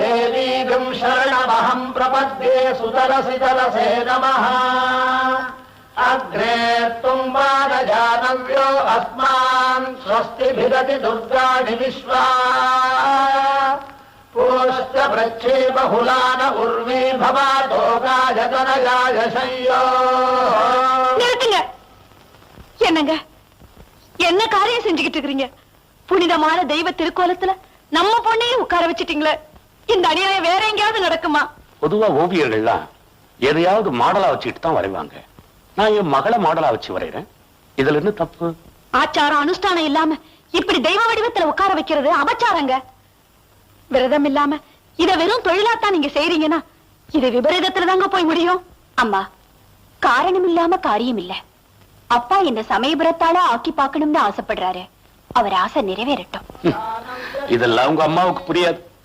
தேவீகம் சரணமஹம் பிரபத்யே சுதரசிதலசே நமஹ. அக்ரே தும்பானஜானவ்யோ அஸ்மான் ஸ்வஸ்தி பிததி துர்காணி விஸ்வா. பூஷ்ட பிரச்சே பகுலான உர்வி பவாதோகாய தனகாய சையோ. நிறுத்துங்க. என்னங்க என்ன காரியம் செஞ்சுக்கிட்டு இருக்கீங்க? புனிதமான தெய்வ திருக்கோலத்துல நம்ம பொண்ணையே உட்கார வச்சிட்டீங்களே. இந்த அநியாயம் வேற எங்கேயாவது நடக்குமா? பொதுவா ஓவியர்கள்லாம் எதையாவது மாடலா வச்சுக்கிட்டு தான் வரைவாங்க. நான் என் மகளை மாடலா வச்சு வரைகிறேன். இதுல என்ன தப்பு? ஆச்சாரம் அனுஷ்டானம் இல்லாம இப்படி தெய்வ வடிவத்துல உட்கார வைக்கிறது அபச்சாரங்க. விரதம் இல்லாம இத வெறும் தொழிலாத்தான் நீங்க செய்றீங்கன்னா இது விபரீதத்துல தாங்க போய் முடியும். அம்மா, காரணம் இல்லாம காரியம் இல்ல. அப்பா என்ன சமயபுரத்தால ஆக்கி பார்க்கணும்னு ஆசைப்படுறாரு. அவர் ஆசை நிறைவேறட்டும். இதெல்லாம் உங்க அம்மாவுக்கு புரியாது.